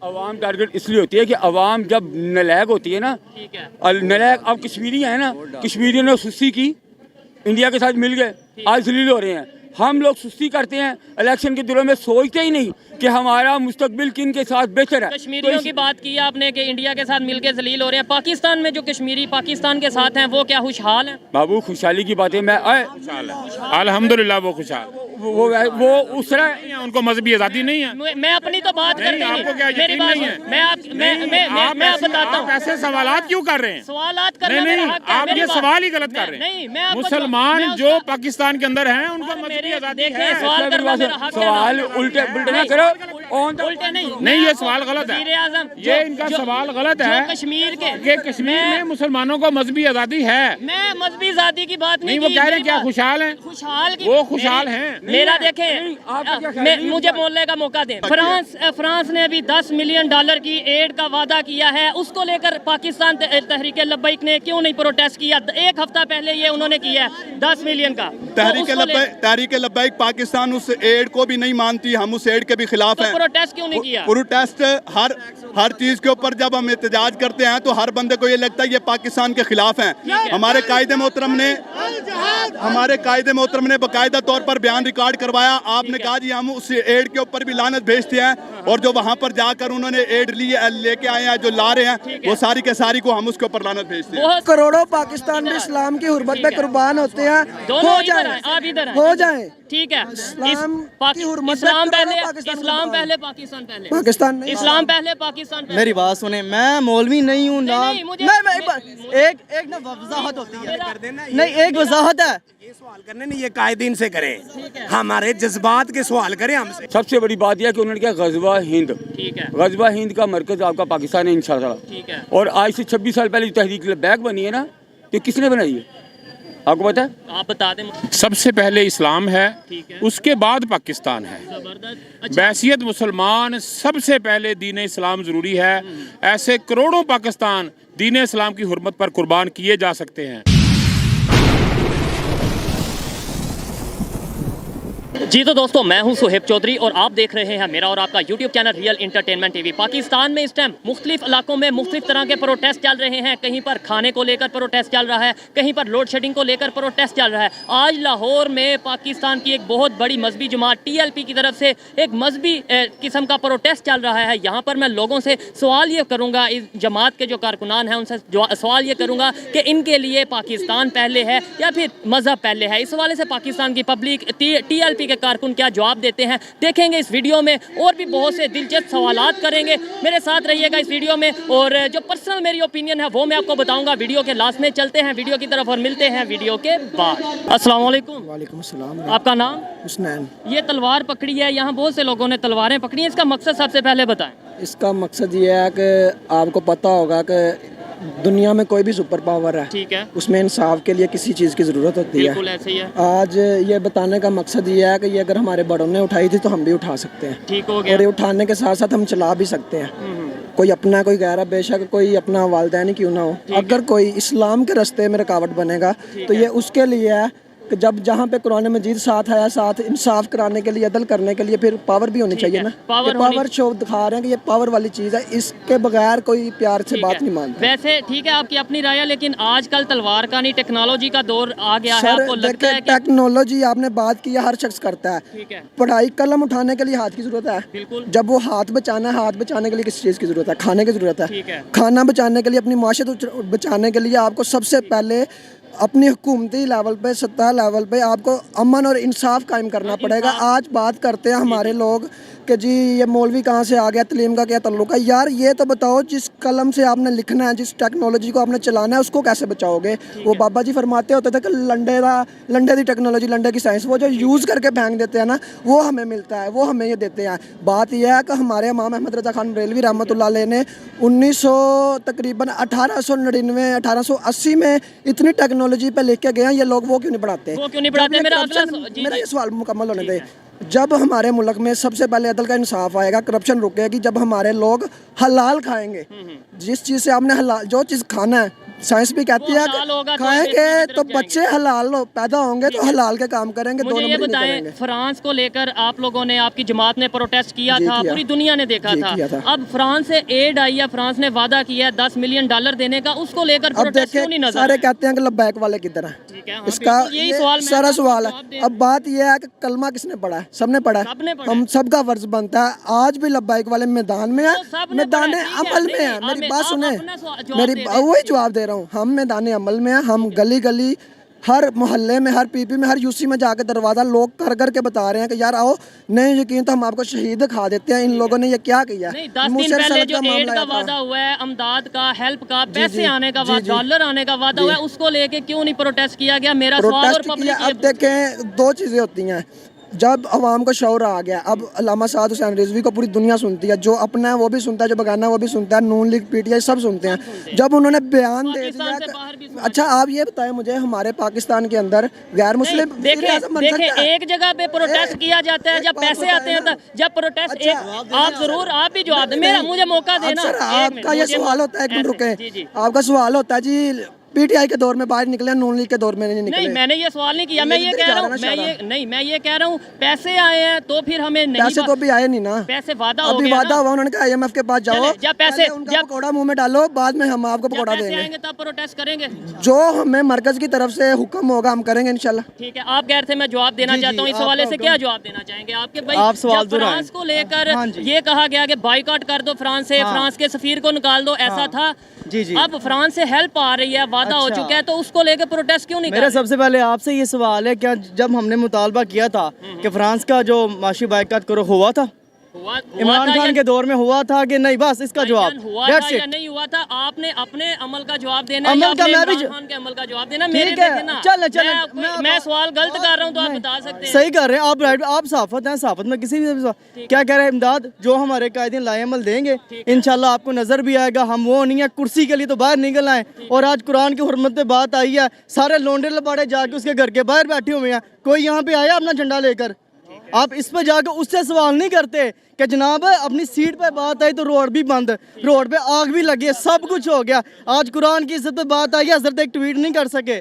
عوام ٹارگٹ اس لیے ہوتی ہے کہ عوام جب نالائق ہوتی ہے نا، ٹھیک ہے، نالائق اب کشمیری ہیں نا، کشمیریوں نے سستی کی، انڈیا کے ساتھ مل گئے، آج ذلیل ہو رہے ہیں۔ ہم لوگ سستی کرتے ہیں، الیکشن کے دنوں میں سوچتے ہی نہیں کہ ہمارا مستقبل کن کے ساتھ بہتر ہے۔ کشمیریوں کی بات کی آپ نے کہ انڈیا کے ساتھ مل کے ذلیل ہو رہے ہیں، پاکستان میں جو کشمیری پاکستان کے ساتھ ہیں وہ کیا خوشحال ہیں؟ بابو خوشحالی کی باتیں میں الحمدللہ وہ خوشحال، وہ اس طرح ان کو مذہبی آزادی نہیں ہے۔ میں اپنی تو بات کرتا آپ کو کیا نہیں، میری یقین بات نہیں ہے؟ میں آپ بتاتا ہوں، آپ ایسے سوالات کیوں کر رہے ہیں؟ سوالات کرنا نہیں میرا حق ہے، آپ میری یہ بات- سوال ہی غلط کر رہے نہیں، میں ہیں۔ آپ کو مسلمان میں جو اس کا- پاکستان کے اندر ہیں ان کو مذہبی میرے آزادی دیکھیں ہے۔ سوال کرنا میرا حق ہے نا۔ سوال الٹے پلٹے نہ کرو، الٹے نہیں، یہ سوال غلط ہے، وزیر اعظم یہ ان کا سوال غلط ہے جو کشمیر کے کہ کشمیر میں مسلمانوں کو مذہبی آزادی ہے۔ میں مذہبی آزادی کی بات نہیں نہیں، وہ کی، کہہ رہے ہیں میری کیا بات- خوشحال ہیں؟ خوشحال کی وہ خوشحال ہیں۔ میرا دیکھیں مجھے بولنے کا موقع دیں۔ فرانس نے ابھی $10 ملین کی ایڈ کا وعدہ کیا ہے، اس کو لے کر پاکستان تحریک لبیک نے کیوں نہیں پروٹیسٹ کیا؟ ایک ہفتہ پہلے یہ انہوں نے کیا ہے 10 ملین کا۔ تحریک لبیک پاکستان اس ایڈ کو بھی نہیں مانتی، ہم اس ایڈ کے بھی خلاف ہیں۔ پروٹیسٹ کیوں نہیں کیا؟ پروٹیسٹ ہر چیز کے اوپر جب ہم احتجاج کرتے ہیں تو ہر بندے کو یہ لگتا ہے یہ پاکستان کے خلاف ہیں۔ ہمارے قائد محترم نے باقاعدہ طور پر بیان ریکارڈ کروایا، آپ نے کہا جی ہم اس ایڈ کے اوپر بھی لعنت بھیجتے ہیں، اور جو وہاں پر جا کر انہوں نے ایڈ لے کے آئے ہیں، جو لا رہے ہیں، وہ ساری کے ساری کو ہم اس کے اوپر لعنت بھیجتے ہیں۔ کروڑوں پاکستان بھی اسلام کی حرمت پہ قربان ہوتے ہیں، دونوں ادھر ہیں، آپ ادھر ہیں، ہو جائیں۔ ٹھیک ہے، اسلام کی حرمت پہ اسلام پہلے، پاکستان اسلام قربان۔ پہلے، پاکستان پہلے، پاکستان نہیں، اسلام پہلے، پاکستان پہلے۔ میری بات سنیں، میں مولوی نہیں ہوں نا، نہیں، مجھے- ایک نا وضاحت ہوتی ہے، نہیں ایک وضاحت ہے۔ یہ سوال کرنے نہیں، یہ قائدین سے کریں، ہمارے جذبات کے سوال کریں ہم سے۔ سب سے بڑی بات یہ ہے کہ انہوں نے کیا غزوہ ہند، ٹھیک ہے، غزوہ ہند کا مرکز آپ کا پاکستان ہے انشاءاللہ۔ ٹھیک ہے، اور آج سے 26 سال پہلے جو تحریک لبیک بنی ہے نا، یہ کس نے بنائی ہے آپ کو پتا ہے؟ آپ بتا دیں۔ سب سے پہلے اسلام ہے، ٹھیک ہے، اس کے بعد پاکستان ہے۔ زبردست۔ اچھا، بحیثیت مسلمان سب سے پہلے دین اسلام ضروری ہے، ایسے کروڑوں پاکستان دین اسلام کی حرمت پر قربان کیے جا سکتے ہیں۔ جی تو دوستو، میں ہوں سہیب چودھری اور آپ دیکھ رہے ہیں میرا اور آپ کا YouTube channel real entertainment T V. Pakistan میں اس ٹائم مختلف علاقوں میں مختلف طرح کے پروٹیسٹ چل رہے ہیں، کہیں پر کھانے کو لے کر پروٹیسٹ چل رہا ہے، کہیں پر لوڈ شیڈنگ کو لے کر پروٹیسٹ چل رہا ہے۔ آج لاہور میں پاکستان کی ایک بہت بڑی مذہبی جماعت TLP کی طرف سے ایک مذہبی قسم کا پروٹیسٹ چل رہا ہے۔ یہاں پر میں لوگوں سے سوال یہ کروں گا، اس جماعت کے جو کارکنان ہیں ان سے سوال یہ کروں گا کہ ان کے لیے پاکستان پہلے ہے یا پھر مذہب پہلے ہے؟ اس حوالے سے پاکستان کی پبلک TLP کے کارکن کیا جواب دیتے ہیں دیکھیں گے اس ویڈیو میں، اور بھی بہت سے دلچسپ سوالات کریں گے۔ میرے ساتھ رہیے گا اس ویڈیو میں، اور جو پرسنل میری اوپینین ہے وہ میں آپ کو بتاؤں گا ویڈیو کے لاسٹ میں۔ چلتے ہیں ویڈیو کی طرف اور ملتے ہیں ویڈیو کے بعد۔ السلام علیکم۔ وعلیکم السلام۔ آپ کا نام؟ حسنین۔ یہ تلوار پکڑی ہے، یہاں بہت سے لوگوں نے تلواریں پکڑی ہیں، اس کا مقصد سب سے پہلے بتائیں۔ اس کا مقصد یہ ہے کہ آپ کو پتہ ہوگا کہ دنیا میں کوئی بھی سپر پاور ہے، ٹھیک ہے، اس میں انصاف کے لیے کسی چیز کی ضرورت ہوتی ہے۔ بالکل ایسے ہی ہے، آج یہ بتانے کا مقصد یہ ہے کہ یہ اگر ہمارے بڑوں نے اٹھائی تھی تو ہم بھی اٹھا سکتے ہیں، ٹھیک ہو گیا۔ اور یہ اٹھانے کے ساتھ ساتھ ہم چلا بھی سکتے ہیں۔ کوئی اپنا کوئی غیرہ، بے شک کوئی اپنا والدین ہی کیوں نہ ہو، اگر کوئی اسلام کے راستے میں رکاوٹ بنے گا تو یہ اس کے لیے ہے کہ جب جہاں پہ قرآن مجید ساتھ آیا، ساتھ انصاف کرانے کے لیے، عدل کرنے کے لیے، پھر پاور بھی ہونی چاہیے نا۔ پاور شو دکھا رہے ہیں کہ یہ پاور والی چیز ہے، اس کے بغیر کوئی پیار سے بات نہیں مانتا۔ ویسے ٹھیک ہے آپ کی اپنی رائے ہے، لیکن آج کل تلوار کا نہیں ٹیکنالوجی کا دور آ گیا ہے، آپ کو لگتا ہے کہ ٹیکنالوجی آپ نے بات کی ہے، ہر شخص کرتا ہے۔ ٹھیک ہے، پڑھائی قلم اٹھانے کے لیے ہاتھ کی ضرورت ہے، بالکل جب وہ ہاتھ بچانا ہے، ہاتھ بچانے کے لیے کس چیز کی ضرورت ہے؟ کھانے کی ضرورت ہے۔ ٹھیک ہے، کھانا بچانے کے لیے، اپنی معاشرت بچانے کے لیے آپ کو سب سے پہلے اپنی حکومتی لیول پہ، سطح لیول پہ آپ کو امن اور انصاف قائم کرنا پڑے گا۔ آج بات کرتے ہیں ہمارے لوگ کہ جی یہ مولوی کہاں سے آ گیا، تعلیم کا کیا تعلق ہے؟ یار یہ تو بتاؤ، جس قلم سے آپ نے لکھنا ہے، جس ٹیکنالوجی کو آپ نے چلانا ہے، اس کو کیسے بچاؤ گے؟ وہ بابا جی فرماتے ہوتے تھے کہ لنڈے دی ٹیکنالوجی، لنڈے کی سائنس، وہ جو یوز کر کے پھینک دیتے ہیں نا، وہ ہمیں ملتا ہے، وہ ہمیں یہ دیتے ہیں۔ بات یہ ہے کہ ہمارے امام احمد رضا خان بریلوی رحمۃ اللہ علیہ نے 1899 1880 میں اتنی ٹیکنالوجی پہ لکھ کے گئے ہیں، یہ لوگ وہ کیوں نہیں پڑھاتے؟ میرا یہ سوال مکمل ہونے دے۔ جب ہمارے ملک میں سب سے پہلے عدل کا انصاف آئے گا، کرپشن رکے گی، جب ہمارے لوگ حلال کھائیں گے، جس چیز سے آپ نے جو چیز کھانا ہے، साइंस भी कहती है हलाल होगा कि तो खाएंगे देखने की तो तरफ बच्चे हलाल पैदा होंगे तो हलाल के काम करेंगे, दो मुझे ये नंबर नहीं बताएं, करेंगे। फ्रांस को लेकर आप लोगों ने, आपकी जमात ने प्रोटेस्ट किया जी, था, किया। पूरी दुनिया ने देखा जी, था। किया था। अब फ्रांस से एड आई है, फ्रांस ने वादा किया है $10 मिलियन देने का, उसको लेकर अब प्रोटेस्ट क्यों नहीं देखिए नजर सारे आए? कहते हैं कि लब्बैक वाले किधर हैं, ठीक है, हाँ, इसका बिल्कुल यही ये सवाल मैं सारा आपको सवाल जवाब है। दें। अब बात ये है कि कलमा किसने पढ़ा है? सबने पढ़ा सबने है। पढ़ा हम है। सबका फर्ज बनता है, आज भी लब्बैक वाले मैदान में है, तो सबने मैदान पढ़ा है, ठीक है, अमल नहीं, में है। नहीं, मेरी बात आप सुने, अपना जवाब मेरी दे रहे हैं। वही जवाब दे रहा हूँ। हम मैदान अमल में है, हम गली गली हर मोहल्ले में, हर पीपी में, हर यूसी में जाके दरवाज़ा लोग कर कर के बता रहे हैं कि यार आओ, नहीं यकीन तो हम आपको शहीद दिखा देते हैं। इन लोगों ने ये क्या किया? नहीं, 10 दिन मूसर पहले सड़क जो एड मामला का आया था। वादा हुआ है, अमदाद का, हेल्प का, पैसे जी, आने का जी, वादा, जी। डॉलर आने का वादा हुआ है, उसको लेके क्यों नहीं प्रोटेस्ट किया गया? मेरा सवाल और प्रोटेस्ट पब्लिक किया। अब देखें, दो चीज़ें होती हैं। जब अवाम को शौर आ गया, अब अल्लामा साद हुसैन रिजवी को पूरी दुनिया सुनती है, जो अपना है वो भी सुनता है, जो बगाना है वो भी सुनता है, नून लीग पीटीआई सब सुनते हैं। जब उन्होंने बयान दे पाकिस्तान से दिया बाहर भी कि सुनते अच्छा आप ये बताएं मुझे, हमारे पाकिस्तान के अंदर गैर मुस्लिम देखें वज़ीर-ए-आज़म बन सकता है? एक जगह पे प्रोटेस्ट किया जाता है, एक जब बात पैसे बताएं आते हैं ना। तो जब प्रोटेस्ट अच्छा, आप जरूर, आप भी जवाब दें, मेरा मुझे मौका देना। सर एक मिनट, आपका ये मुझे सवाल होता है, एक मिनट ऐसे, रुके, जी, जी। आपका सवाल होता है जी पीटीआई के दौर में बाहर निकले, नून लीग के दौर में नहीं निकले। नहीं, मैंने ये सवाल नहीं किया, मैं ये कह रहा हूँ, मैं ये कह रहा हूँ, पैसे आए हैं तो फिर हमें नहीं, पैसे तो अभी आए नहीं ना, पैसे वादा हो अभी गया वादा ना। हुआ, उन्होंने कहा IMF के पास जाओ, चले, जब पैसे- पहले उनका जब- पकौड़ा मुंह में डालो, बाद में हम आपको जब पकौड़ा पैसे देंगे। आएंगे तब प्रोटेस्ट करेंगे। जो हमें मरकज की तरफ से हुक्म होगा हम करेंगे इंशाल्लाह। ठीक है, आप कह रहे थे मैं जवाब देना चाहता हूँ, इस हवाले से क्या जवाब देना चाहेंगे आपके भाई? आप सवाल जब फ्रांस को लेकर ये कहा गया कि बाइकआउट कर दो फ्रांस से, फ्रांस के सफीर को निकाल दो, ऐसा था। जी, जी। अब फ्रांस से हेल्प आ रही है, वादा हो चुका है, तो उसको लेकर प्रोटेस्ट क्यों नहीं कर मेरा रहे? सबसे पहले आपसे ये सवाल है, क्या जब हमने मुतालबा किया था कि फ्रांस का जो माशी बाइकाट करो हुआ था? हुआ इमरान था खान या- के दौर में हुआ था कि नहीं? बस इसका जवाब, हुआ That's था या it। नहीं हुआ था, आपने अपने अमल का जवाब देना है अमल या का अपने मैं भी इमरान खान के अमल का जवाब देना। ठीक मेरे है, देखे ना, चले मैं सवाल गलत कर रहा हूँ तो आप बता सकते हैं। सही कर रहे हैं आप, राइट। आप साफत हैं, साफत में किसी भी क्या कह रहे हैं इमदाद, जो हमारे कायदीन लाए अमल देंगे इंशाल्लाह आपको नजर भी आएगा। हम वो नहीं है कुर्सी के लिए तो बाहर निकल आए, और आज कुरान की हुर्मत पे बात आई है, सारे लोंडे लबाड़े जाके उसके घर के बाहर बैठे हुए हैं, कोई यहाँ पे आया अपना झंडा लेकर? आप इस पे जाकर उससे सवाल नहीं करते कि जनाब अपनी सीट पे बात आई तो रोड भी बंद, रोड पे आग भी लगी है, सब कुछ हो गया। आज कुरान की इज्जत पे बात आई है, हज़रत एक ट्वीट नहीं कर सके।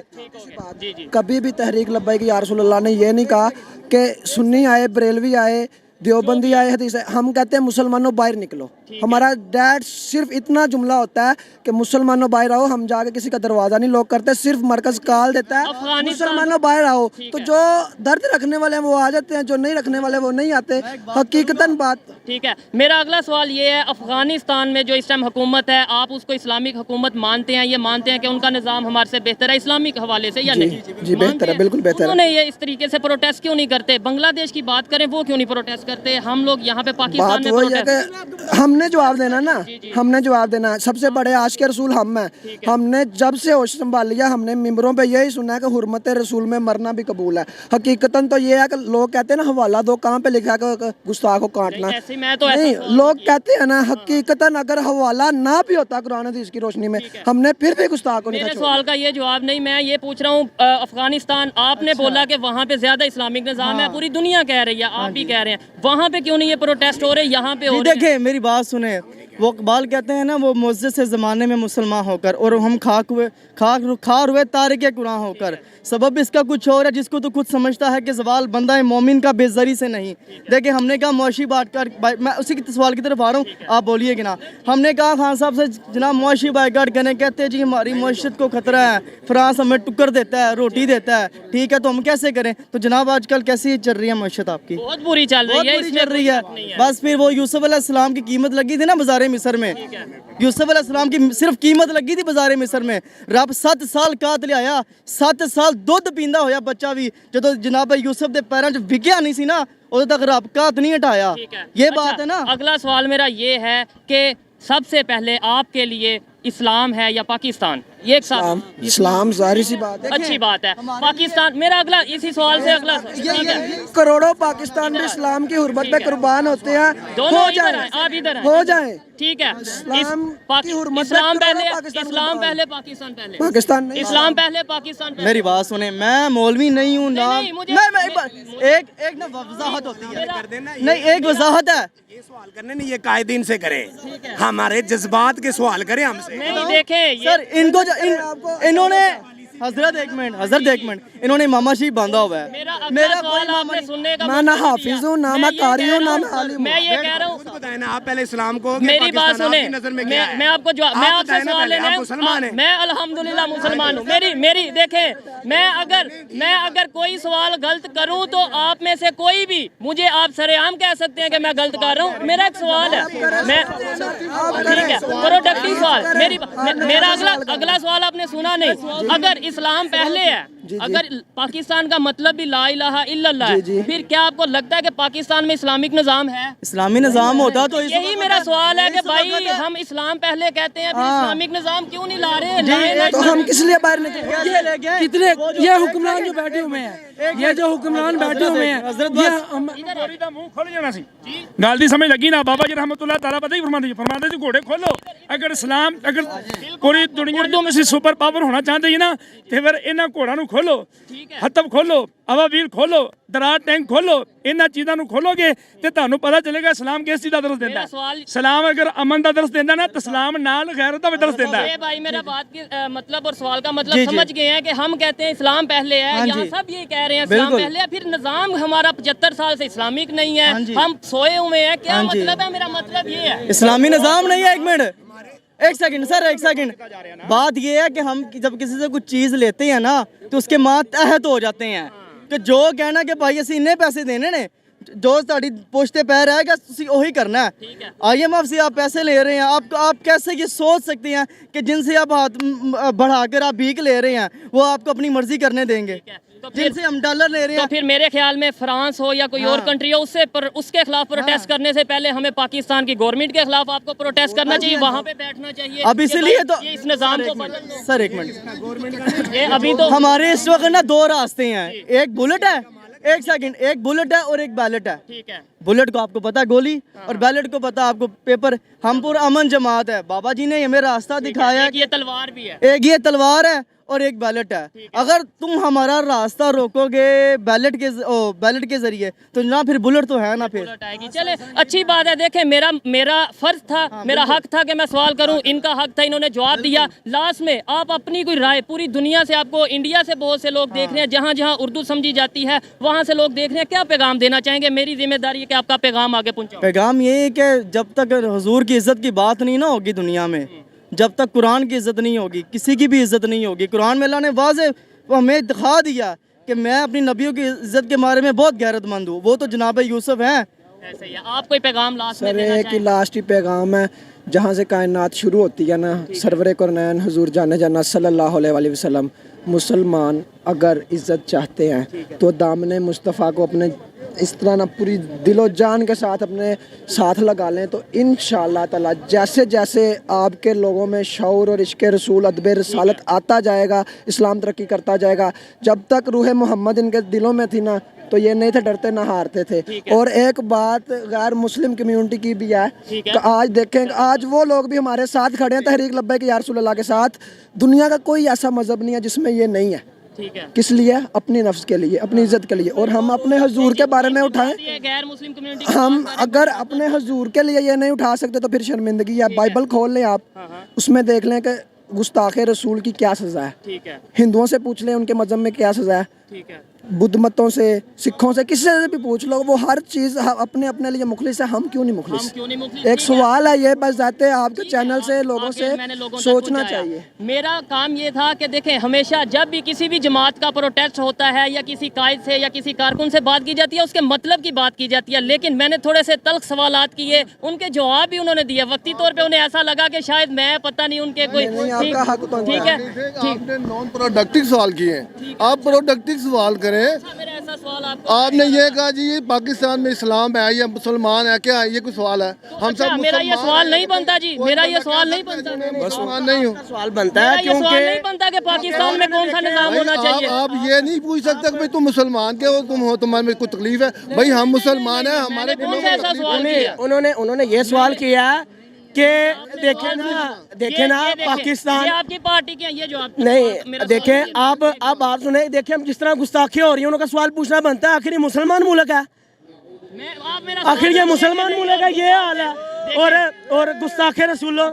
कभी भी तहरीक लब्बैक या रसूलुल्लाह ने ये नहीं कहा कि सुन्नी आए, बरेलवी आए, देवबंदी आए, हदीस आए, हम कहते हैं मुसलमानों बाहर निकलो। हमारा डैड सिर्फ इतना जुमला होता है कि मुसलमानों बाहर आओ, हम जाके किसी का दरवाज़ा नहीं लॉक करते, सिर्फ मरकज कॉल देता है मुसलमानों बाहर आओ। तो जो दर्द रखने वाले हैं वो आ जाते हैं, जो नहीं रखने वाले वो नहीं आते। हकीकतन बात। ठीक है, मेरा अगला सवाल ये है, अफगानिस्तान में जो इस टाइम हुकूमत है, आप उसको इस्लामिक हुकूमत मानते हैं? ये मानते हैं कि उनका निज़ाम हमारे से बेहतर है इस्लामिक हवाले से या नहीं? जी, बेहतर है, बिल्कुल बेहतर है। उन्होंने ये इस तरीके से प्रोटेस्ट क्यों नहीं करते? बांग्लादेश की बात करें, वो क्यों नहीं प्रोटेस्ट करते? हम लोग यहाँ पे पाकिस्तान बात में वही है प्रोटेस्ट, कि हमने जवाब देना ना, हमने जवाब देना। सबसे बड़े आज के रसूल हम हैं। हमने जब से होश संभाल लिया, हमने मिंबरों पे यही सुना है कि हुर्मत रसूल में मरना भी कबूल है। हकीकतन तो ये है कि लोग कहते हैं ना हवाला दो, कहाँ पे लिखा है कि गुस्ताख को काटना? ऐसे मैं तो ऐसा नहीं, लोग कहते हैं ना, हकीकतन अगर हवाला ना भी होता कुरान हदीस की रोशनी में, हमने फिर भी गुस्ताख को नहीं मेरे था सवाल का ये जवाब नहीं, मैं ये पूछ रहा हूँ, अफगानिस्तान आपने बोला कि वहाँ पे ज्यादा इस्लामिक निज़ाम है, पूरी दुनिया कह रही है, आप भी कह रहे हैं, वहाँ पे क्यों नहीं ये प्रोटेस्ट हो रहे, यहाँ पे हो रहे हैं? देखें मेरी बात सुने, वो इकबाल कहते हैं ना, वो मुअज़्ज़ज़ से ज़माने में मुसलमान होकर, और हम खार हुए तारिक कुरान होकर। सबब इसका कुछ और है, जिसको तो खुद समझता है कि सवाल बंदा है मोमिन का बेज़री से नहीं। देखिए हमने कहा मुआशी बाइकाट, मैं उसी के सवाल की तरफ आ रहा हूँ, आप बोलिए कि ना। हमने कहा खान साहब से जनाब मुआशी बाइकाट करने, कहते हैं जी हमारी मुआशरत को खतरा है, फ्रांस हमें टुक्कर देता है, रोटी देता है, ठीक है तो हम कैसे करें? तो जनाब आजकल कैसी चल रही है मुआशरत आपकी? बहुत बुरी चल रही है, इसमें चल रही है। कोई शक नहीं है। बस फिर वो यूसुफ अलैहिस्सलाम की कीमत लगी थी ना बाजार मिस्र में, यूसुफ अलैहिस्सलाम की सिर्फ कीमत लगी थी बाजार मिस्र में। रब 7 साल कात लिया, 7 साल दुध पींदा होया बच्चा भी, जो जनाब यूसुफ के पैरों च विगया नहीं सी ना, उदों तक रब कात नहीं हटाया। ठीक है। ये अच्छा, बात है ना। अगला सवाल मेरा ये है कि सबसे पहले आपके लिए इस्लाम है या पाकिस्तान? ये एक साथ इस्लाम जाहिर सी बात है। अच्छी बात है। पाकिस्तान, मेरा अगला इसी सवाल से अगला, ठीक है, करोड़ों पाकिस्तान भी इस्लाम की हुर्मत पे कुर्बान होते हैं, दोनों हो इधर जाए, हैं, आप इधर हैं, हो जाए। ठीक है। इस्लाम की हुर्मत पे इस्लाम करोड़ों पहले, पाकिस्तान इस्लाम कुर्बान। पहले, पाकिस्तान पहले, पाकिस्तान नहीं, इस्लाम पहले, पाकिस्तान पहले। मेरी बात सुने, मैं मौलवी नहीं हूँ ना, नहीं, मुझे- एक ना वजाहत होती है, नहीं एक वजाहत है। ये सवाल करने नहीं, ये कायदीन से करें, हमारे जज्बात के सवाल करें हमसे। नहीं देखें ये सर इनको इन्होंने हजरत एक मिनट इन्होंने इमामा शीफ बांधा हुआ है। मेरा अगला सवाल आपने सुनने का मैं ना हाफिज हूँ, ना मैं कारी हूँ, ना मैं आलिम हूँ। मैं ये कह रहा हूँ, बताए ना आप पहले इस्लाम को कि मेरी बात पाकिस्तान सुने, आपकी नजर में क्या है? मैं आपको जवाब, मैं आप आपसे बताएं ना सवाल पहले, लेना आप है। मुसलमान हैं। मैं अल्हम्दुलिल्लाह मुसलमान हूँ। मेरी देखें, मैं अगर कोई सवाल गलत करूँ तो आप में से कोई भी मुझे आप सरेआम कह सकते हैं कि मैं गलत कर रहा हूँ। मेरा एक सवाल है, मैं ठीक है प्रोडक्टिव सवाल, मेरा अगला सवाल आपने सुना नहीं। अगर इस्लाम पहले है, अगर पाकिस्तान का मतलब भी ला इलाहा इल्लल्लाह है, फिर क्या आपको लगता है कि पाकिस्तान में इस्लामिक निज़ाम है? इस्लामी निज़ाम होता तो यही मेरा सवाल है कि भाई हम इस्लाम पहले कहते हैं, फिर इस्लामिक निज़ाम क्यों नहीं ला रहे? लाएं ना तो हम किस लिए बाहर निकले? कितने ये हुक्मरान जो बैठे हुए हैं, ये जो हुक्मरान बैठे हुए हैं, मुंह खोल जाना सी गल दी समझ लगी ना। बाबा जी रहमतुल्लाह ताला पता ही फरमाते जी घोड़े खोलो। अगर इस्लाम अगर पूरी दुनिया में सुपर पावर होना चाहते हैं ना, तो फिर इन्हां घोड़ा नूं खोलो, हतब खोलो, अवावील खोलो, दरार टैंक खोलो, इन्हां चीज़ां नूं खोलोगे तो तुहानूं पता चलेगा इस्लाम किस चीज़ दा दरस देंदा है। इस्लाम अगर अमन दा दरस देंदा ना, तो इस्लाम नाल गैरत दा भी दरस देंदा है। ये भाई मेरा बात की मतलब और सवाल का मतलब समझ गए हैं कि हम कहते हैं इस्लाम पहले है, यहाँ सब ये कह रहे हैं इस्लाम पहले है, फिर निज़ाम हमारा 75 साल से इस्लामिक नहीं है, हम सोए हुए हैं। क्या मतलब है? मेरा मतलब ये है इस्लामी निज़ाम नहीं है। एक मिनट, एक सेकंड सर, एक सेकंड। बात ये है कि हम जब किसी से कुछ चीज़ लेते हैं ना, तो उसके मातहत हो जाते हैं कि जो कहना कि भाई ਅਸੀਂ ਇੰਨੇ पैसे देने ने, जो ਤੁਹਾਡੀ पोछते पैर रहेगा ਤੁਸੀਂ ਉਹੀ करना है। IMF से आप पैसे ले रहे हैं, आप कैसे ये सोच सकते हैं कि जिनसे आप हाथ बढ़ाकर आप भीख ले रहे हैं वो आपको अपनी मर्जी करने देंगे, जिनसे हम डॉलर ले रहे हैं। तो फिर मेरे ख्याल में फ्रांस हो या कोई और कंट्री हो, उसके खिलाफ प्रोटेस्ट करने से पहले हमें पाकिस्तान की गवर्नमेंट के खिलाफ आपको प्रोटेस्ट करना चाहिए, वहाँ पे बैठना चाहिए। अब इसलिए तो इस निज़ाम को बदल दो। सर एक मिनट, ये अभी तो हमारे इस वक्त ना दो रास्ते हैं, एक बुलेट है, एक सेकंड, एक बुलेट है और एक बैलेट है। ठीक है, बुलेट को आपको पता है गोली, और बैलेट को पता है आपको पेपर। हम पूरा अमन जमात है, बाबा जी ने हमें रास्ता दिखाया एक ये तलवार भी है। एक ये तलवार है और एक बैलेट है। अगर तुम हमारा रास्ता रोकोगे बैलेट के जरिए, तो ना फिर बुलेट तो है ना फिर बुलेट आएगी। चले अच्छी बात है। देखें, मेरा फर्ज था, मेरा हक था कि मैं सवाल करूं, इनका हक था, इन्होंने जवाब दिया। लास्ट में आप अपनी कोई राय, पूरी दुनिया से आपको, इंडिया से बहुत से लोग देख रहे हैं, जहाँ जहाँ उर्दू समझी जाती है वहाँ से लोग देख रहे हैं, क्या पैगाम देना चाहेंगे? मेरी जिम्मेदारी है कि आपका पैगाम आगे पहुँचाऊं। पैगाम ये है कि जब तक हुजूर की इज्जत की बात नहीं ना होगी दुनिया में, जब तक कुरान की इज्जत नहीं होगी, किसी की भी इज्जत नहीं होगी। कुरान में अल्लाह ने वाज़े हमें दिखा दिया कि मैं अपनी नबियों की इज्जत के बारे में बहुत गैरतमंद हूँ, वो तो जनाब यूसुफ हैं। ऐसे ही है। आप कोई पैगाम लास्ट में सर देना एक ही चाहें? लास्ट ही पैगाम है, जहाँ से कायनात शुरू होती है ना, सरवर कुरनैन हुजूर जाने जाना सल्लल्लाहु अलैहि वसल्लम, मुसलमान अगर इज़्ज़त चाहते हैं तो दामन मुस्तफ़ा को अपने इस तरह ना पूरी दिलो जान के साथ अपने साथ लगा लें, तो इंशाअल्लाह ताला जैसे जैसे आपके लोगों में शऊर और इश्क़ रसूल अदब रसालत आता जाएगा, इस्लाम तरक्की करता जाएगा। जब तक रूह मोहम्मद इनके दिलों में थी ना, तो ये नहीं थे डरते ना हारते थे। और एक बात गैर मुस्लिम कम्युनिटी की भी है कि आज देखें, आज वो लोग भी हमारे साथ खड़े हैं तहरीक लब्बैक या रसूल अल्लाह के साथ। दुनिया का कोई ऐसा मज़हब नहीं है जिसमें ये नहीं है। ठीक है, किस लिए? अपनी नफ्स के लिए, अपनी इज्जत के लिए। और हम अपने हुजूर के बारे में उठाएं, ये गैर मुस्लिम कम्युनिटी हम अगर अपने हुजूर के लिए ये नहीं उठा सकते तो फिर शर्मिंदगी है। बाइबल खोल लें आप, उसमें देख लें कि गुस्ताखे रसूल की क्या सज़ा है। ठीक है, हिंदुओं से पूछ लें उनके मज़हब में क्या सज़ा है, ठीक है, बुद्ध मतों से, सिखों से, किसी से भी पूछ लो, वो हर चीज़ अपने अपने लिए मुखलिस है। हम क्यों नहीं मुखलिस? क्यों नहीं मुखलिस? एक सवाल है ये, बस जाते हैं आपके चैनल से लोगों से मैंने लोगों तक सोचना पहुंचाया। चाहिए। मेरा काम ये था कि देखें, हमेशा जब भी किसी भी जमात का प्रोटेस्ट होता है या किसी कायद से या किसी कारकुन से बात की जाती है, उसके मतलब की बात की जाती है। लेकिन मैंने थोड़े से तल्ख सवालात किए, उनके जवाब भी उन्होंने दिए। वक्ती तौर पे उन्हें ऐसा लगा कि शायद मैं पता नहीं उनके कोई आपका हक बनता ठीक है, आपने नॉन प्रोडक्टिव सवाल किए हैं, आप प्रोडक्टिव सवाल करें। मेरा ऐसा सवाल आपको, आपने ये कहा जी ये पाकिस्तान में इस्लाम है या मुसलमान है, क्या है ये कोई सवाल है? हम सब मेरा ये सवाल नहीं बनता जी, मेरा ये सवाल नहीं बनता, मुसलमान नहीं हो। सवाल बनता मेरा है ये सवाल नहीं बनता कि पाकिस्तान में कौन सा निजाम होना चाहिए। आप ये नहीं पूछ सकते कि भाई तुम मुसलमान के हो, तुम हो, तुम्हारे में कोई तकलीफ है? भाई हम मुसलमान हैं, हमारे कौन सा ऐसा सवाल किया? उन्होंने ये सवाल किया कि देखे ना ये पाकिस्तान, ये आपकी पार्टी के हैं, ये जो आप नहीं देखें आप बात सुने, देखें हम जिस तरह गुस्ताखी हो रही है उनका सवाल पूछना बनता है। आखिर ये मुसलमान मुल्क है, आप मेरा आखिर ये मुसलमान मुल्क है, ये हाल है। اور गुस्ताखे रसूलो।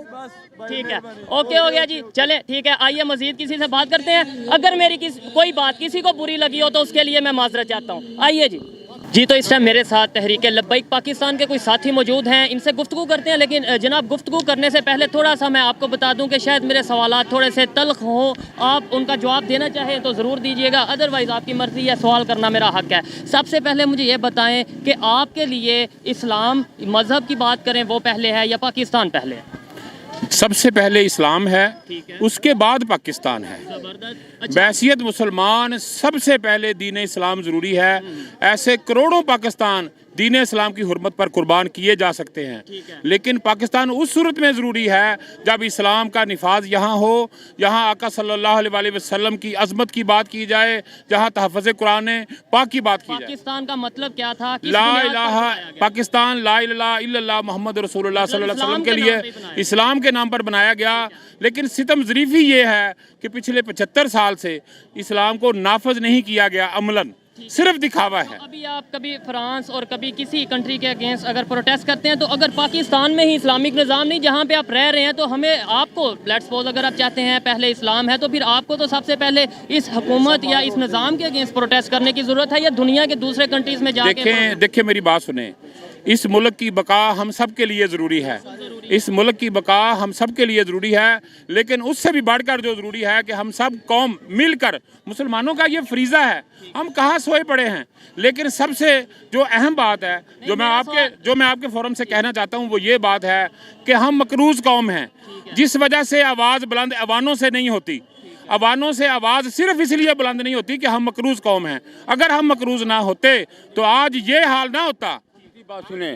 ठीक है, ओके हो गया जी। चले ठीक है, आइए मजीद किसी से बात करते हैं। अगर मेरी कोई बात किसी को बुरी लगी हो तो उसके लिए मैं माजरत चाहता हूँ। आइए जी तो इस टाइम मेरे साथ तहरीक लब्बैक पाकिस्तान के कोई साथी मौजूद हैं, इनसे गुफ्तगू करते हैं। लेकिन जनाब गुफ्तगू करने से पहले थोड़ा सा मैं आपको बता दूं कि शायद मेरे सवालात थोड़े से तल्ख हों, आप उनका जवाब देना चाहें तो ज़रूर दीजिएगा, अदरवाइज़ आपकी मर्ज़ी है, सवाल करना मेरा हक़ है। सबसे पहले मुझे ये बताएं कि आपके लिए इस्लाम मज़हब की बात करें वो पहले है या पाकिस्तान पहले है? सबसे पहले इस्लाम है, उसके बाद पाकिस्तान है। बैसियत मुसलमान सबसे पहले दीन इस्लाम ज़रूरी है। ऐसे करोड़ों पाकिस्तान दीन इस्लाम की हुर्मत पर कुर्बान किए जा सकते हैं, लेकिन पाकिस्तान उस सूरत में ज़रूरी है जब इस्लाम का निफाज यहाँ हो, यहाँ आका सल्लल्लाहु अलैहि वसल्लम की अज़मत की बात की जाए, जहाँ तहफ़्फ़ुज़ कुरान पाक की बात की जाए। पाकिस्तान का मतलब क्या था? ला इलाहा पाकिस्तान, ला इलाहा इल्लल्लाह मुहम्मद रसूलुल्लाह सल्लल्लाहु अलैहि वसल्लम के लिए इस्लाम के नाम पर बनाया गया। लेकिन सितम ज़रीफ़ी ये है कि पिछले 75 साल से इस्लाम को नाफज नहीं किया गया अमलन, सिर्फ दिखावा है। अभी आप कभी फ्रांस और कभी किसी कंट्री के अगेंस्ट अगर प्रोटेस्ट करते हैं तो अगर पाकिस्तान में ही इस्लामिक निज़ाम नहीं जहाँ पे आप रह रहे हैं तो हमें आपको लेट्स सपोज अगर आप चाहते हैं पहले इस्लाम है तो फिर आपको तो सबसे पहले इस हुकूमत या इस निज़ाम के अगेंस्ट प्रोटेस्ट करने की ज़रूरत है या दुनिया के दूसरे कंट्रीज़ में जाके? देखें मेरी बात सुने, इस मुल्क की बका हम सब के लिए ज़रूरी है। इस मुल्क की बका हम सब के लिए ज़रूरी है, लेकिन उससे भी बढ़कर जो ज़रूरी है कि हम सब कौम मिलकर, मुसलमानों का ये फरीज़ा है, हम कहाँ सोए पड़े हैं। लेकिन सबसे जो अहम बात है जो मैं आपके फोरम से कहना चाहता हूँ वो ये बात है कि हम मकरूज़ कौम हैं, जिस वजह से आवाज़ बुलंद अवानों से नहीं होती। अवानों से आवाज़ सिर्फ इसलिए बुलंद नहीं होती कि हम मकरूज़ कौम हैं। अगर हम मकरूज़ ना होते तो आज ये हाल ना होता। बात सुने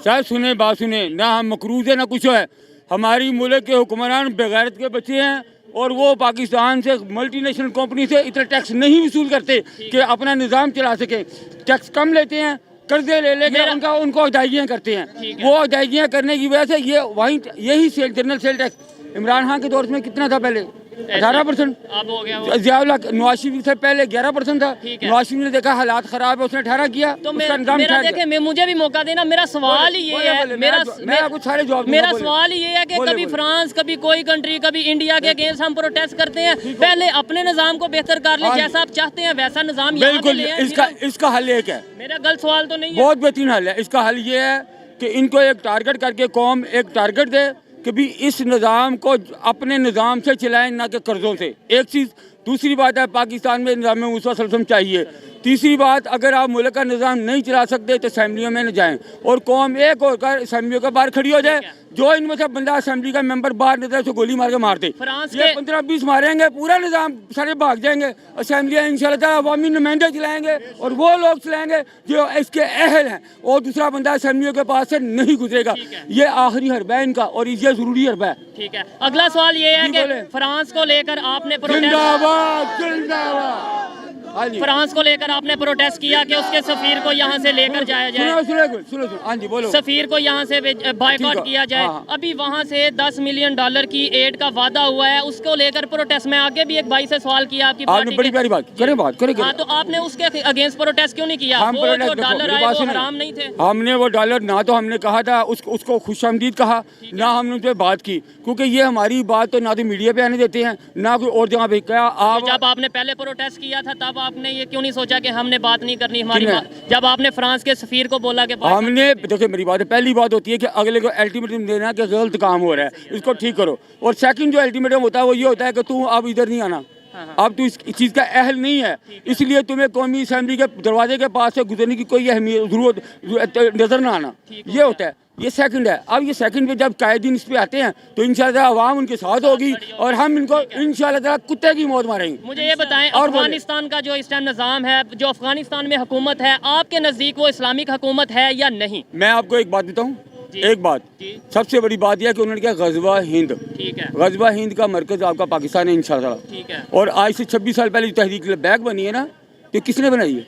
सर, सुने बात सुने, ना हम मकरूज है ना कुछ है। हमारी मुल्क के हुक्मरान बेगैरत के बच्चे हैं और वो पाकिस्तान से मल्टी नेशनल कंपनी से इतना टैक्स नहीं वसूल करते कि अपना निज़ाम चला सके। टैक्स कम लेते हैं, कर्जे ले लेकर उनको अदायगियाँ करते हैं। वो अदायगियाँ करने की वजह से ये वहीं यही general sale tax Imran Khan के दौर में कितना था पहले 18%, अब हो गया जियाउल हक नवाज शरीफ से पहले 11% था। नवाज शरीफ ने देखा हालात खराब है, उसने 18 किया। तो मेरा देखें, मुझे भी मौका देना। मेरा सवाल ही ये है, मेरा सवाल ही ये है कि कभी फ्रांस, कभी कोई कंट्री, कभी इंडिया के अगेंस्ट हम प्रोटेस्ट करते हैं, पहले अपने निज़ाम को बेहतर कर ले, जैसा आप चाहते हैं वैसा निज़ाम। बिल्कुल, इसका हल एक है, मेरा गलत सवाल तो नहीं है, बहुत बेहतरीन हल है। इसका हल ये है कि इनको एक टारगेट करके कौम एक टारगेट दे कि भी इस निज़ाम को अपने निज़ाम से चलाएं, ना कि कर्ज़ों से। एक चीज़। दूसरी बात है पाकिस्तान में निज़ाम मुसलसल चाहिए। तीसरी बात, अगर आप मुल्क का निज़ाम नहीं चला सकते तो असम्बलियों में न जाएं और कौम एक होकर असम्बलियों के बाहर खड़ी हो जाए। जो इनमें से बंदा असम्बली का मेंबर बाहर निकले तो गोली मार के मार दे। ये 15-20 मारेंगे, पूरा निज़ाम सारे भाग जाएंगे। असम्बलियाँ इंशाल्लाह अवामी नुमाइंदे चलाएंगे और वो लोग चलाएंगे जो इसके अहल हैं, और दूसरा बंदा असम्बलियों के पास से नहीं गुजरेगा। ये आखिरी हरबा है इनका और ये ज़रूरी हरबा है। ठीक है, अगला सवाल ये है कि फ्रांस को लेकर आपने फ्रांस को लेकर आपने प्रोटेस्ट किया कि उसके सफीर को यहाँ से लेकर जाया जाए, सुनो। सफीर को यहाँ से बायकॉट किया जाए। अभी वहाँ से $10 मिलियन की एड का वादा हुआ है, उसको लेकर प्रोटेस्ट। मैं आगे भी एक भाई से सवाल किया आपकी पार्टी बड़ी प्यारी बात करें। हाँ, तो आपने उसके अगेंस्ट प्रोटेस्ट क्यों नहीं किया? वो जो डॉलर आए वो हराम नहीं थे? हमने वो डॉलर ना तो हमने कहा था उसको खुशामदीद कहा, ना हमने उस पर बात की, क्योंकि ये हमारी बात तो ना तो मीडिया पे आने देते हैं ना कोई और जगह पे। क्या आप जब आपने पहले प्रोटेस्ट किया था तब आपने ये क्यों नहीं सोचा कि हमने बात नहीं करनी हमारी बात? जब आपने फ्रांस के सफीर को बोला कि हमने, देखिए मेरी बात है, पहली बात होती है कि अगले को अल्टीमेटम देना कि गलत काम हो रहा है, इसको ठीक करो। और सेकंड जो अल्टीमेटम होता है वो ये होता है कि तू अब इधर नहीं आना, अब तू इस चीज़ का अहल नहीं है, इसलिए तुम्हें कौमी असेंबली के दरवाजे के पास से गुजरने की कोई अहमियत जरूरत नजर ना आना, ये होता है। ये सेकंड है। अब ये सेकंड पे जब कायदीन इस पे आते हैं तो इंशाल्लाह आवाम उनके साथ होगी और हम इनको इंशाल्लाह कुत्ते की मौत मारेंगे। मुझे ये बताएं, अफगानिस्तान का जो इस टाइम निज़ाम है, जो अफगानिस्तान में हुकूमत है, आपके नज़दीक वो इस्लामिक हुकूमत है या नहीं? मैं आपको एक बात बताऊँ, एक बात सबसे बड़ी बात यह कि उन्होंने क्या गज़वा हिंद, ठीक है, गज़वा हिंद का मरकज़ आपका पाकिस्तान है इंशाल्लाह, ठीक है। और आज से 26 साल पहले तहरीक लब्बैक बनी है ना, तो किसने बनाई है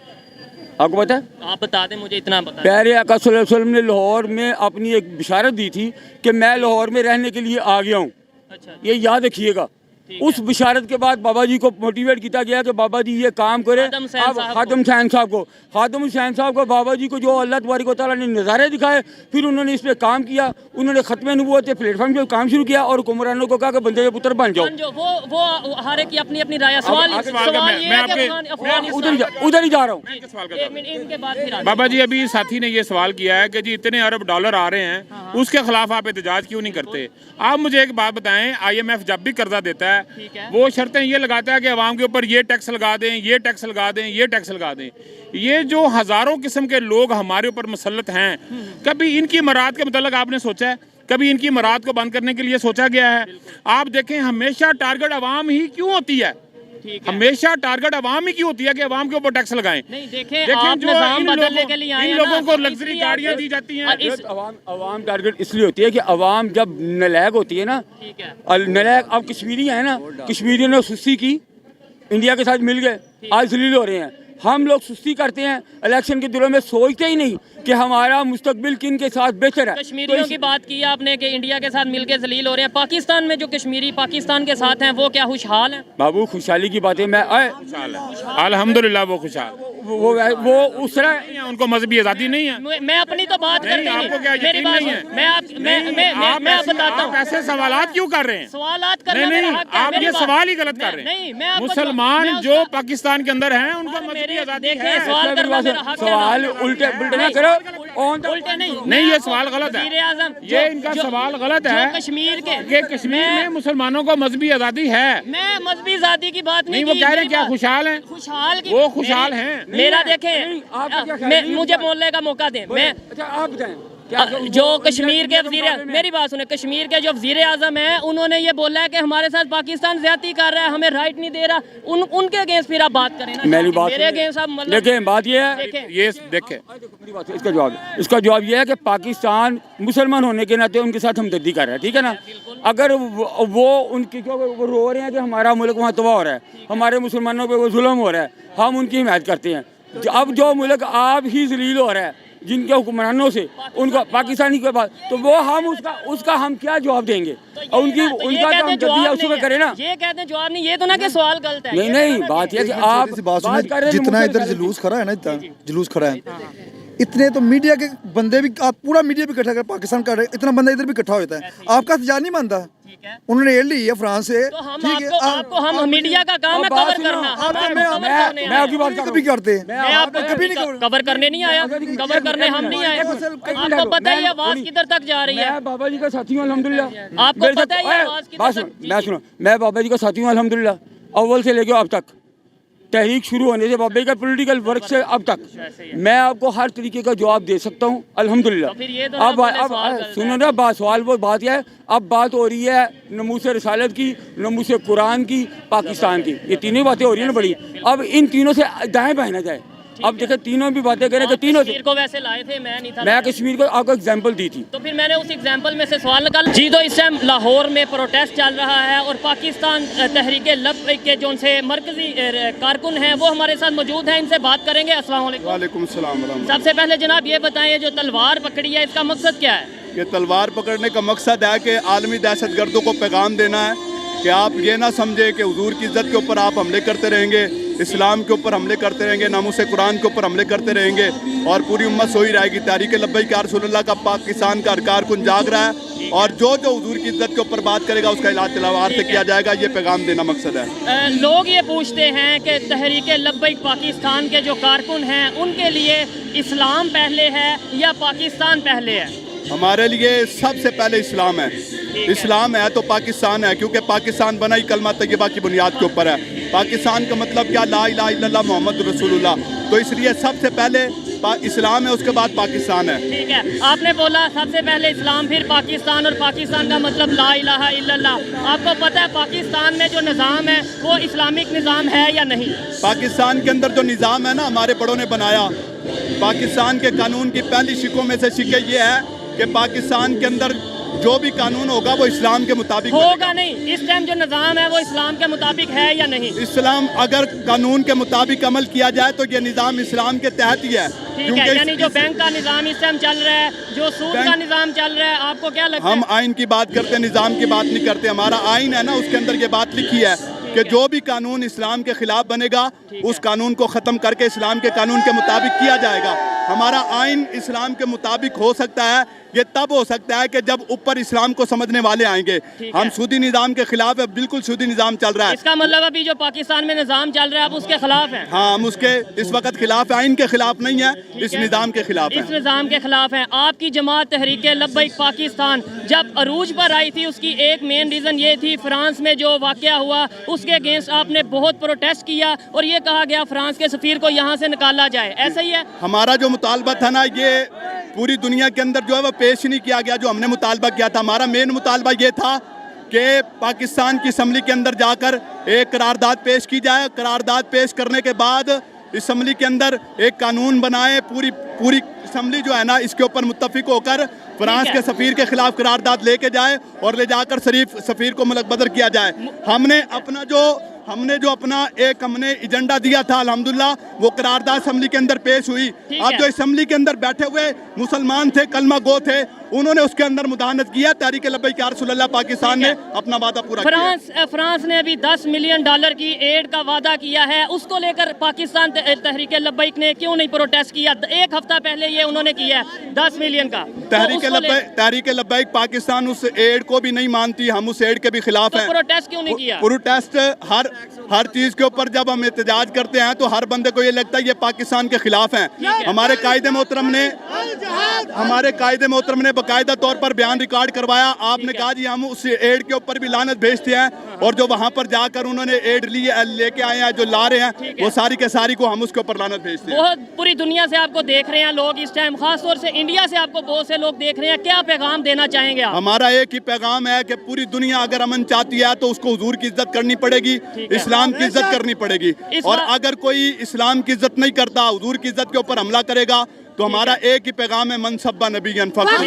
आपको पता है? आप बता दें, मुझे इतना पता है। प्यारे आका सल्लल्लाहु अलैहि वसल्लम ने लाहौर में अपनी एक बिशारत दी थी कि मैं लाहौर में रहने के लिए आ गया हूँ। अच्छा, ये याद रखिएगा। उस बिशारत के बाद बाबा जी को मोटिवेट किया गया कि बाबा जी ये काम करे। अब खादम हुसैन साहब को बाबा जी को जो अल्लाह तबारक व तआला ने नज़ारे दिखाए, फिर उन्होंने इस पर काम किया, उन्होंने ख़त्म नबूवत के प्लेटफॉर्म पे काम शुरू किया और हुक्मरानों को कहा कि बंदे के पुत्र बन जाओ। वो हर एक की अपनी अपनी राय। सवाल ये है कि उधर ही जा रहा हूँ। इनके बाद फिर बाबा जी अभी साथी ने ये सवाल किया है कि जी इतने अरब डॉलर आ रहे हैं, उसके खिलाफ आप एहतजाज क्यों नहीं करते? आप मुझे एक बात बताएं, IMF जब भी कर्जा देता है वो शर्तें ये लगाता है कि अवाम के ऊपर ये टैक्स लगा दें, ये टैक्स लगा दें, ये टैक्स लगा दें। ये जो हज़ारों किस्म के लोग हमारे ऊपर मुसल्लत हैं, कभी इनकी मराद के मतलब आपने सोचा है? कभी इनकी मराद को बंद करने के लिए सोचा गया है? आप देखें, हमेशा टारगेट अवाम ही क्यों होती है? हमेशा टारगेट अवाम ही क्यों होती है कि अवाम के ऊपर टैक्स लगाएं? नहीं, देखें आप निज़ाम बदलने के लिए आए हैं, इन लोगों को लग्जरी गाड़ियां दी जाती हैं। अवाम टारगेट इसलिए होती है कि अवाम जब नलायक होती है ना, नलायक अब कश्मीरी है ना, कश्मीरियों ने सुस्ती की, इंडिया के साथ मिल गए, आज जलील हो रहे हैं। हम लोग सुस्ती करते हैं, इलेक्शन के दिनों में सोचते ही नहीं कि हमारा मुस्तकबिल किन के साथ बेहतर है। कश्मीरियों की बात की आपने कि इंडिया के साथ मिलकर जलील हो रहे हैं। पाकिस्तान में जो कश्मीरी पाकिस्तान के साथ हैं वो क्या खुशहाल हैं? बाबू खुशहाली की बातें मैं अल्हम्दुलिल्लाह वो खुशहाल, वो उस तरह उनको मजहबी आज़ादी नहीं है। मैं अपनी तो बात करती नहीं, आपको क्या मेरी यकीन बात नहीं है? मैं आप बताता हूँ। ऐसे सवालात क्यों कर रहे हैं? सवालात करना मेरा हक है। आप मेरी ये बात- सवाल ही गलत कर रहे नहीं, मैं हैं। आपको मुसलमान जो पाकिस्तान के अंदर हैं उनको मजहबी आज़ादी देखें, है। सवाल करना मेरा हक है। सवाल उल्टे पुल्टे ना करो। उल्टे नहीं, नहीं, ये सवाल गलत है। वज़ीर-ए-आज़म ये इनका सवाल गलत है। कश्मीर के कि कश्मीर में मुसलमानों को मजहबी आज़ादी है। मैं मजहबी आज़ादी की बात नहीं नहीं, वो की, कह रहे हैं मेरी क्या बात- खुशहाल हैं? खुशहाल की वो खुशहाल हैं। मेरा देखें, मुझे बोलने का मौका दें। मैं अच्छा आप बताएं जो कश्मीर के वज़ीर, मेरी बात सुने, कश्मीर के जो वज़ीर आज़म हैं उन्होंने ये बोला है कि हमारे साथ पाकिस्तान ज़्यादती कर रहा है, हमें राइट नहीं दे रहा। उनके अगेंस्ट फिर आप बात करें ना। मेरी बात मेरे अगेंस्ट आप मतलब लेकिन बात ये है, ये देखे इसका जवाब ये है कि पाकिस्तान मुसलमान होने के नाते उनके साथ हमदर्दी कर रहा है, ठीक है ना। अगर वो उनकी वो रो रहे हैं कि हमारा मुल्क वहाँ तबाह हो रहा है, हमारे मुसलमानों पे वो जुल्म हो रहा है, हम उनकी हिमायत करते हैं। अब जो मुल्क आप ही जलील हो रहा है जिनके हुक्मरानों से, उनको पाकिस्तानी के बाद, तो वो हम उसका हम क्या जवाब देंगे? और उनका जो हमदर्दी है उसको करें ना। ये कहते हैं जवाब नहीं, ये तो ना कि सवाल गलत है। नहीं, बात यह कि आप बात कर रहे हैं जितना इधर जुलूस खड़ा है ना, इतना जुलूस खड़ा है, इतने तो मीडिया के बंदे भी, आप पूरा मीडिया भी इकट्ठा कर, पाकिस्तान का इतना बंदा इधर भी इकट्ठा होता है, आपका एहतजाज नहीं मानता। उन्होंने एड ली है फ्रांस से, तो हम मीडिया का काम है कवर करना। मैं आपकी बात कभी करते हैं, मैं आपको कभी नहीं कवर करने नहीं आया, कवर करने हम नहीं आए। आपको पता ही है आवाज किधर तक जा रही है। मैं बाबा जी का साथी हूँ अल्हम्दुलिल्लाह। आपको पता ही है आवाज किधर तक। मैं बाबा जी का साथी हूँ अल्हम्दुलिल्लाह, अव्वल से लेके अब तक, तहरीक शुरू होने से बाबा का पॉलिटिकल वर्क से अब तक मैं आपको हर तरीके का जवाब दे सकता हूँ अल्हम्दुलिल्लाह। अब सुनो ना बात, सवाल वो बात है, अब बात हो रही है नमूस रिसालत की, नमूस कुरान की, पाकिस्तान की, ये तीनों बातें हो रही है ना बड़ी। अब इन तीनों से दाएं बाएं ना जाए। अब देखे तीनों भी बातें करें कि तीनों कश्मीर को वैसे लाए थे, मैं नहीं था। मैं कश्मीर को आपको एग्जांपल दी थी, तो फिर मैंने उस एग्जांपल में से सवाल निकाला। जी, तो इस टाइम लाहौर में प्रोटेस्ट चल रहा है और पाकिस्तान तहरीक लब्बैक के जो उनसे मरकजी कारकुन हैं वो हमारे साथ मौजूद हैं, इनसे बात करेंगे। अस्सलाम वालेकुम। वालेकुम सलाम। सबसे पहले जनाब ये बताएं, जो तलवार पकड़ी है इसका मकसद क्या है? ये तलवार पकड़ने का मकसद है कि आलमी दहशतगर्दों को पैगाम देना है कि आप ये ना समझे कि हुजूर की इज़्ज़त के ऊपर आप हमले करते रहेंगे, इस्लाम के ऊपर हमले करते रहेंगे, नामूस कुरान के ऊपर हमले करते रहेंगे और पूरी उम्मत सोई रहेगी। तहरीक लब्बैक या रसूलल्लाह का पाकिस्तान का कारकुन जाग रहा है और जो हुजूर की इज़्ज़त के ऊपर बात करेगा उसका इलाज तलवार से किया जाएगा। ये पैगाम देना मकसद है। लोग ये पूछते हैं कि तहरीक लब्बैक पाकिस्तान के जो कारकुन हैं उनके लिए इस्लाम पहले है या पाकिस्तान पहले है? हमारे लिए सबसे पहले इस्लाम है। इस्लाम है तो पाकिस्तान है, क्योंकि पाकिस्तान बना ही कलमा तैयबा की बुनियाद के ऊपर है। पाकिस्तान का मतलब क्या? ला इलाहा इल्लल्लाह मोहम्मद रसूलुल्लाह। तो इसलिए सबसे पहले इस्लाम है, उसके बाद पाकिस्तान है। ठीक है, आपने बोला सबसे पहले इस्लाम फिर पाकिस्तान, और पाकिस्तान का मतलब ला इलाहा इल्लल्लाह। आपको पता है पाकिस्तान में जो निज़ाम है वो इस्लामिक निज़ाम है या नहीं? पाकिस्तान के अंदर जो निज़ाम है ना, हमारे बड़ों ने बनाया। पाकिस्तान के कानून की पहली शिकों में से शिके ये है कि पाकिस्तान के अंदर जो भी कानून होगा वो इस्लाम के मुताबिक होगा नहीं, इस टाइम जो निज़ाम है वो इस्लाम के मुताबिक है या नहीं? इस्लाम अगर कानून के मुताबिक अमल किया जाए तो ये निज़ाम इस्लाम के तहत ही है। ठीक है, यानी जो बैंक का निज़ाम इस टाइम चल रहा है, जो सूद का निज़ाम चल रहा है, आपको क्या लगता है? हम आइन की बात करते हैं, निज़ाम की बात नहीं करते। हमारा आइन है ना, उसके अंदर ये बात लिखी है कि जो भी कानून इस्लाम के खिलाफ बनेगा उस कानून को ख़त्म करके इस्लाम के कानून के मुताबिक किया जाएगा। हमारा आइन इस्लाम के मुताबिक हो सकता है, ये तब हो सकता है कि जब ऊपर इस्लाम को समझने वाले आएंगे। हम सूदी निज़ाम के खिलाफ है, बिल्कुल सूदी निज़ाम चल रहा है। इसका मतलब अभी जो पाकिस्तान में निज़ाम चल रहा है आप उसके खिलाफ हैं? हाँ, हम उसके इस वक्त खिलाफ है, आइन के खिलाफ नहीं है, इस निज़ाम के खिलाफ है। इस निज़ाम के खिलाफ है। आपकी जमात तहरीक लब्बैक पाकिस्तान जब अरूज पर आई थी, उसकी एक मेन रीज़न ये थी फ्रांस में जो वाक़या हुआ उसके अगेंस्ट आपने बहुत प्रोटेस्ट किया और ये कहा गया फ्रांस के सफ़ीर को यहाँ से निकाला जाए, ऐसा ही है? हमारा जो मुतालबा था ना, ये पूरी दुनिया के अंदर जो है वो पेश नहीं किया गया जो हमने मुतालबा किया था। हमारा मेन मुतालबा ये था कि पाकिस्तान की असम्बली के अंदर जाकर एक करारदाद पेश की जाए। करारदाद पेश करने के बाद असम्बली के अंदर एक कानून बनाए, पूरी असम्बली जो है ना इसके ऊपर मुत्तफिक होकर फ्रांस के सफ़ीर के खिलाफ करारदाद लेके जाए और ले जाकर शरीफ सफ़ीर को मुल्क बदर किया जाए। हमने अपना हमने एजेंडा दिया था, अल्हम्दुलिल्लाह वो करारदाद असम्बली के अंदर पेश हुई। अब जो असम्बली के अंदर बैठे हुए मुसलमान थे, कलमा गो थे, उन्होंने उसके अंदर मुदाहनत किया। तहरीक लब्बैक या रसूल अल्लाह पाकिस्तान ने अपना वादा पूरा किया। फ्रांस ने अभी $10 मिलियन की एड का वादा किया है, उसको लेकर पाकिस्तान तहरीक लब्बैक ने क्यों नहीं प्रोटेस्ट किया? एक हफ्ता पहले ये उन्होंने किया है 10 मिलियन का। तहरीक लब्बैक पाकिस्तान उस एड को भी नहीं मानती, हम उस एड के भी खिलाफ हैं। प्रोटेस्ट क्यों नहीं किया? प्रोटेस्ट हर चीज के ऊपर जब हम एहतजाज करते हैं तो हर बंदे को ये लगता है ये पाकिस्तान के खिलाफ हैं। हमारे कायदे मोहतरम ने बाकायदा तौर पर बयान रिकॉर्ड करवाया। आपने कहा जी हम उस एड के ऊपर भी लानत भेजते हैं और जो वहाँ पर जाकर उन्होंने एड लेके आए हैं, जो ला रहे हैं, वो सारी के सारी को हम उसके ऊपर लानत भेजते हैं। बहुत पूरी दुनिया से आपको देख रहे हैं लोग इस टाइम, खास तौर से इंडिया से आपको बहुत से लोग देख रहे हैं, क्या पैगाम देना चाहेंगे आप? हमारा एक ही पैगाम है कि पूरी दुनिया अगर अमन चाहती है तो उसको हुजूर की इज्जत करनी पड़ेगी, इस्लाम की इज्जत करनी पड़ेगी। और अगर कोई इस्लाम की इज्जत नहीं करता, हुजूर की इज्जत के ऊपर हमला करेगा, तो हमारा एक ही पैगाम है, मनसब्बा नबीयन फक़द।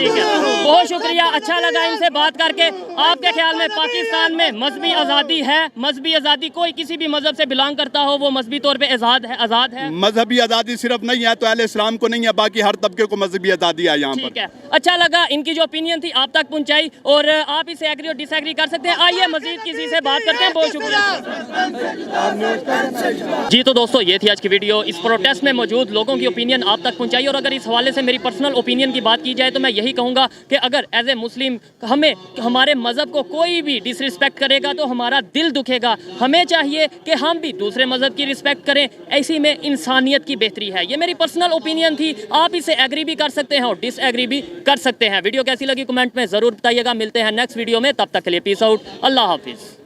बहुत शुक्रिया, अच्छा लगा इनसे बात करके। आपके ख्याल में पाकिस्तान में मजहबी आज़ादी है? मजहबी आज़ादी, कोई किसी भी मजहब से बिलोंग करता हो वो मजहबी तौर पे आज़ाद है? मजहबी आज़ादी सिर्फ नहीं है तो अहले इस्लाम को नहीं है, बाकी हर तबके को मजहबी आज़ादी है यहाँ पर। ठीक है, अच्छा लगा इनकी जो ओपिनियन थी आप तक पहुँचाई और आप इसे एग्री और डिसएग्री कर सकते हैं। आइए मजीद किसी से बात करते हैं। बहुत शुक्रिया जी। तो दोस्तों ये थी आज की वीडियो, इस प्रोटेस्ट में मौजूद लोगों की ओपिनियन आप तक पहुँचाई। और अगर इस हवाले से मेरी पर्सनल ओपिनियन की बात की जाए तो मैं यही कहूँगा कि अगर एज ए मुस्लिम हमारे मज़हब को कोई भी डिसरिस्पेक्ट करेगा तो हमारा दिल दुखेगा। हमें चाहिए कि हम भी दूसरे मज़हब की रिस्पेक्ट करें, ऐसी में इंसानियत की बेहतरी है। ये मेरी पर्सनल ओपिनियन थी, आप इसे एग्री भी कर सकते हैं और डिसएग्री भी कर सकते हैं। वीडियो कैसी लगी कमेंट में ज़रूर बताइएगा। मिलते हैं नेक्स्ट वीडियो में, तब तक के लिए पीस आउट, अल्लाह हाफिज़।